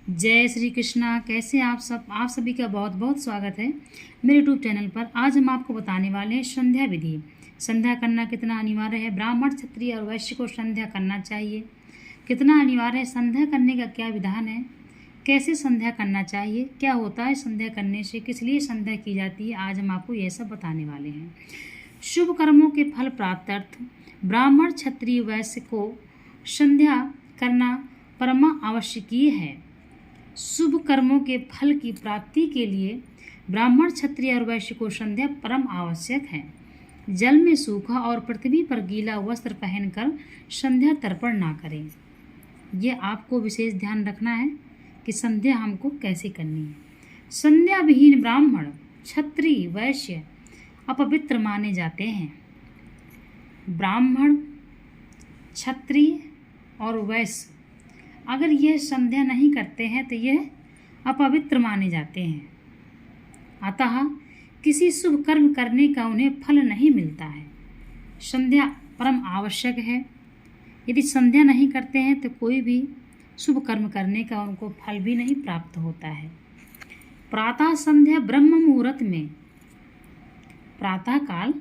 जय श्री कृष्णा। कैसे आप सभी का बहुत बहुत स्वागत है मेरे यूट्यूब चैनल पर। आज हम आपको बताने वाले हैं संध्या विधि। संध्या करना कितना अनिवार्य है, ब्राह्मण क्षत्रिय और वैश्य को संध्या करना चाहिए, कितना अनिवार्य है, संध्या करने का क्या विधान है, कैसे संध्या करना चाहिए, क्या होता है संध्या करने से, किस लिए संध्या की जाती है, आज हम आपको यह सब बताने वाले हैं। शुभ कर्मों के फल प्राप्त्यर्थ ब्राह्मण क्षत्रिय वैश्य को संध्या करना परम आवश्यकीय है। शुभ कर्मों के फल की प्राप्ति के लिए ब्राह्मण क्षत्रिय और वैश्य को संध्या परम आवश्यक है। जल में सूखा और पृथ्वी पर गीला वस्त्र पहनकर संध्या तर्पण ना करें। यह आपको विशेष ध्यान रखना है कि संध्या हमको कैसे करनी है। संध्या विहीन ब्राह्मण क्षत्रिय वैश्य अपवित्र माने जाते हैं। ब्राह्मण क्षत्रिय और वैश्य अगर यह संध्या नहीं करते हैं तो यह अपवित्र माने जाते हैं, अतः किसी शुभ कर्म करने का उन्हें फल नहीं मिलता है। संध्या परम आवश्यक है। यदि संध्या नहीं करते हैं तो कोई भी शुभ कर्म करने का उनको फल भी नहीं प्राप्त होता है। प्रातः संध्या ब्रह्म मुहूर्त में, प्रातः काल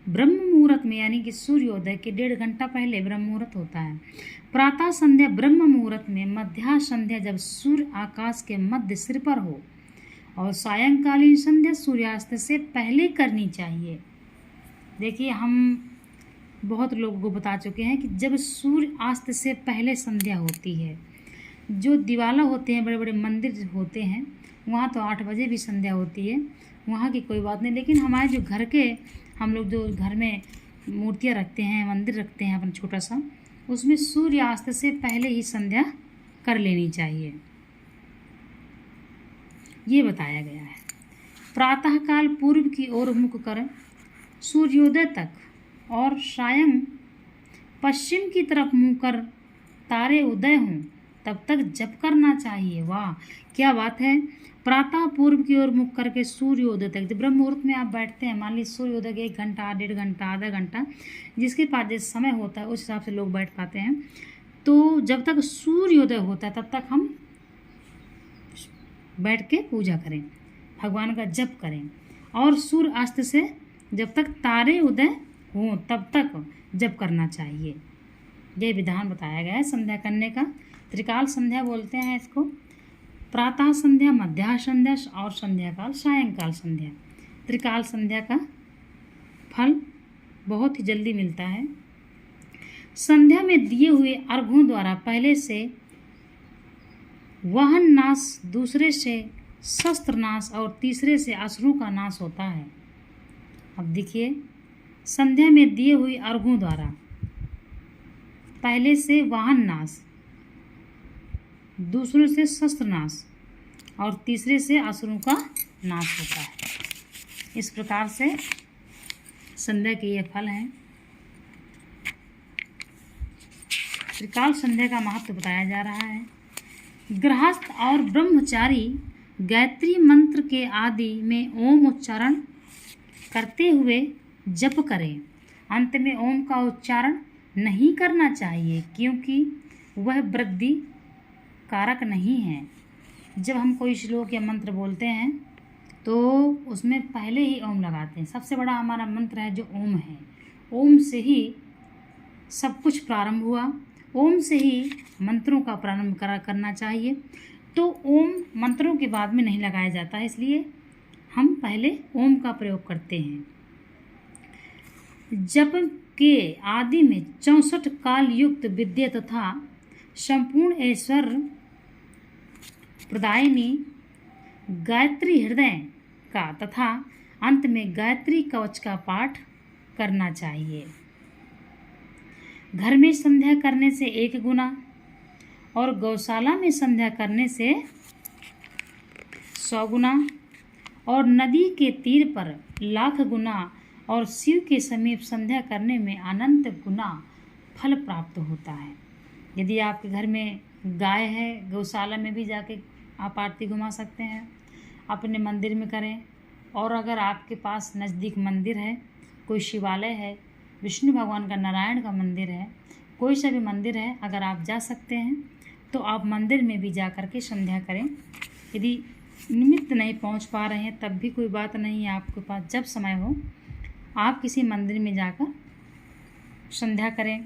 ब्रह्म मुहूर्त में यानी कि सूर्योदय के 1.5 घंटा पहले ब्रह्म मुहूर्त होता है। प्रातः संध्या ब्रह्म मुहूर्त में, मध्याह्न संध्या जब सूर्य आकाश के मध्य सिर पर हो, और सायंकालीन संध्या सूर्यास्त से पहले करनी चाहिए। देखिए, हम बहुत लोगों को बता चुके हैं कि जब सूर्य अस्त से पहले संध्या होती है, जो दिवाला होते हैं, बड़े बड़े मंदिर होते हैं, वहाँ तो 8 बजे भी संध्या होती है, वहाँ की कोई बात नहीं। लेकिन हमारे जो घर के, हम लोग जो घर में मूर्तियाँ रखते हैं, मंदिर रखते हैं अपना छोटा सा, उसमें सूर्यास्त से पहले ही संध्या कर लेनी चाहिए, ये बताया गया है। प्रातःकाल पूर्व की ओर मुख कर सूर्योदय तक और सायं पश्चिम की तरफ मुँह कर तारे उदय हों तब तक जप करना चाहिए। वाह, क्या बात है। प्रातः पूर्व की ओर मुख करके सूर्योदय तक, जब ब्रह्म मुहूर्त में आप बैठते हैं, मान लीजिए सूर्योदय के 1 घंटा, 1.5 घंटा, आधा घंटा, जिसके पास जिस समय होता है उस हिसाब से लोग बैठ पाते हैं। तो जब तक सूर्योदय होता है तब तक हम बैठ के पूजा करें, भगवान का जप करें, और सूर्य अस्त से जब तक तारे उदय हों तब तक जप करना चाहिए। ये विधान बताया गया है संध्या करने का। त्रिकाल संध्या बोलते हैं इसको। प्रातः संध्या, मध्याह्न संध्या और संध्याकाल सायंकाल संध्या। त्रिकाल संध्या का फल बहुत ही जल्दी मिलता है। संध्या में दिए हुए अर्घ्यों द्वारा पहले से वाहन नाश, दूसरे से शस्त्र नाश और तीसरे से असुरों का नाश होता है। अब देखिए, संध्या में दिए हुए अर्घ्यों द्वारा पहले से वाहन नाश, दूसरों से शस्त्र नाश और तीसरे से असुरों का नाश होता है। इस प्रकार से संध्या के ये फल हैं। त्रिकाल संध्या का महत्व बताया जा रहा है। गृहस्थ और ब्रह्मचारी गायत्री मंत्र के आदि में ओम उच्चारण करते हुए जप करें। अंत में ओम का उच्चारण नहीं करना चाहिए, क्योंकि वह वृद्धि कारक नहीं है। जब हम कोई श्लोक या मंत्र बोलते हैं तो उसमें पहले ही ओम लगाते हैं। सबसे बड़ा हमारा मंत्र है जो ओम है। ओम से ही सब कुछ प्रारंभ हुआ, ओम से ही मंत्रों का प्रारंभ करना चाहिए। तो ओम मंत्रों के बाद में नहीं लगाया जाता है, इसलिए हम पहले ओम का प्रयोग करते हैं। जप के आदि में 64 काल युक्त विद्या तथा संपूर्ण ऐश्वर्य प्रदायिनी गायत्री हृदय का तथा अंत में गायत्री कवच का पाठ करना चाहिए। घर में संध्या करने से 1 गुना और गौशाला में संध्या करने से 100 गुना और नदी के तीर पर 1,00,000 गुना और शिव के समीप संध्या करने में अनंत गुना फल प्राप्त होता है। यदि आपके घर में गाय है, गौशाला में भी जाके आप आरती घुमा सकते हैं, अपने मंदिर में करें। और अगर आपके पास नज़दीक मंदिर है, कोई शिवालय है, विष्णु भगवान का, नारायण का मंदिर है, कोई सा भी मंदिर है, अगर आप जा सकते हैं तो आप मंदिर में भी जा कर के संध्या करें। यदि निमित्त नहीं पहुंच पा रहे हैं तब भी कोई बात नहीं है, आपके पास जब समय हो आप किसी मंदिर में जाकर संध्या करें।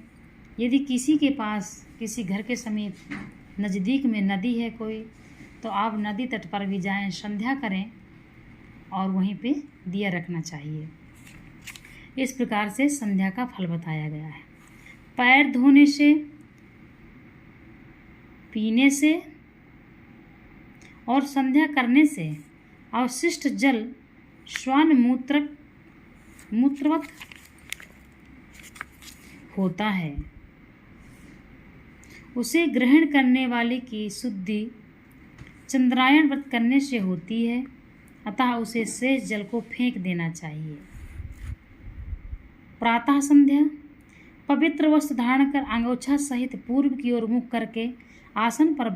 यदि किसी के पास किसी घर के समीप नज़दीक में नदी है कोई, तो आप नदी तट पर भी जाएं, संध्या करें और वहीं पे दिया रखना चाहिए। इस प्रकार से संध्या का फल बताया गया है। पैर धोने से, पीने से और संध्या करने से अवशिष्ट जल श्वान मूत्रवत होता है। उसे ग्रहण करने वाले की शुद्धि चंद्रायण व्रत करने से होती है, अतः उसे शेष जल को फेंक देना चाहिए। प्रातः संध्या, पवित्र वस्त्र धारण कर अंगोछा सहित पूर्व की ओर मुख करके आसन पर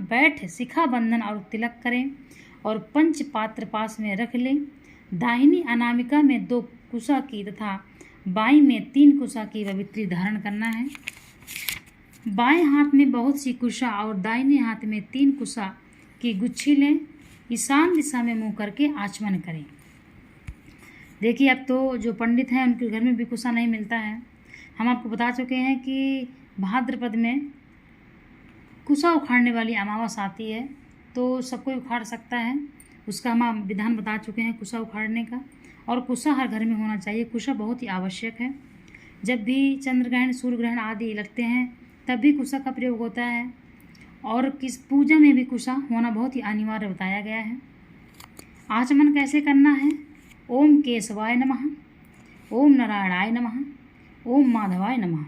बैठ शिखा बंधन और तिलक करें और पंच पात्र पास में रख लें। दाहिनी अनामिका में 2 कुशा की तथा बाईं में 3 कुशा की पवित्री धारण करना है। बाएं हाथ में बहुत सी कुशा और दाहिने हाथ में 3 कुशा की गुच्छी लें। ईशान दिशा में मुंह करके आचमन करें। देखिए, अब तो जो पंडित हैं उनके घर में भी कुशा नहीं मिलता है। हम आपको बता चुके हैं कि भाद्रपद में कुशा उखाड़ने वाली अमावस आती है, तो सब कोई उखाड़ सकता है। उसका हम विधान बता चुके हैं कुशा उखाड़ने का, और कुशा हर घर में होना चाहिए। कुशा बहुत ही आवश्यक है। जब भी चंद्र ग्रहण, सूर्य ग्रहण आदि लगते हैं तब भी कुशा का प्रयोग होता है, और किस पूजा में भी कुशा होना बहुत ही अनिवार्य बताया गया है। आचमन कैसे करना है? ओम केशवाय नमः, ओम नारायणाय नमः, ओम माधवाय नमः।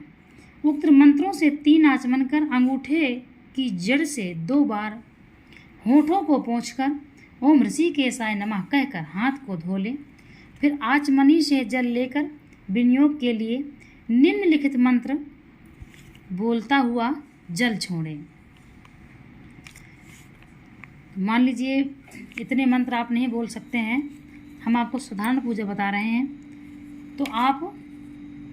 उक्त मंत्रों से 3 आचमन कर अंगूठे की जड़ से 2 बार होठों को पोंछकर ओम ऋषिकेशाय नमः कहकर हाथ को धो लें। फिर आचमनी से जल लेकर विनियोग के लिए निम्नलिखित मंत्र बोलता हुआ जल छोड़ें। मान लीजिए इतने मंत्र आप नहीं बोल सकते हैं, हम आपको साधारण पूजा बता रहे हैं, तो आप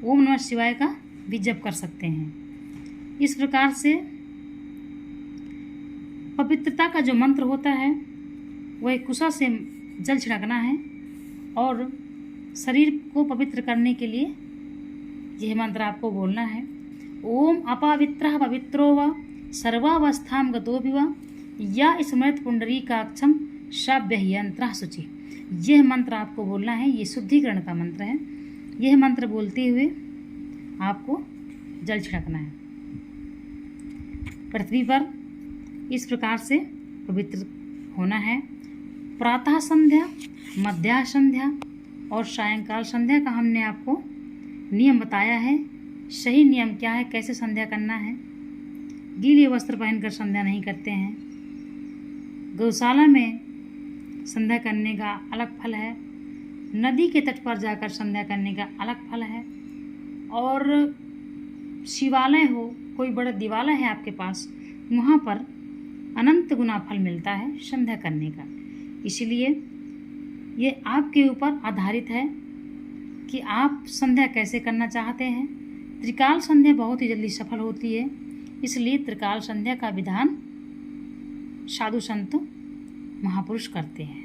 ओम नमः शिवाय का भी जप कर सकते हैं। इस प्रकार से पवित्रता का जो मंत्र होता है वह कुशा से जल छिड़कना है, और शरीर को पवित्र करने के लिए यह मंत्र आपको बोलना है। ओम अपवित्रः पवित्रो वा सर्वावस्थां गतो वा या स्मृत पुंडरीकाक्षं शाव्य यंत्रः शुचि। यह मंत्र आपको बोलना है। ये शुद्धिकरण का मंत्र है। यह मंत्र बोलते हुए आपको जल छिड़कना है। पृथ्वी पर इस प्रकार से पवित्र होना है। प्रातः संध्या, मध्याह्न संध्या और सायंकाल संध्या का हमने आपको नियम बताया है। सही नियम क्या है, कैसे संध्या करना है। गीले वस्त्र पहनकर संध्या नहीं करते हैं। गौशाला में संध्या करने का अलग फल है। नदी के तट पर जाकर संध्या करने का अलग फल है। और शिवालय हो, कोई बड़ा दिवालय है आपके पास, वहाँ पर अनंत गुना फल मिलता है संध्या करने का। इसलिए ये आपके ऊपर आधारित है कि आप संध्या कैसे करना चाहते हैं। त्रिकाल संध्या बहुत ही जल्दी सफल होती है, इसलिए त्रिकाल संध्या का विधान साधु संत महापुरुष करते हैं।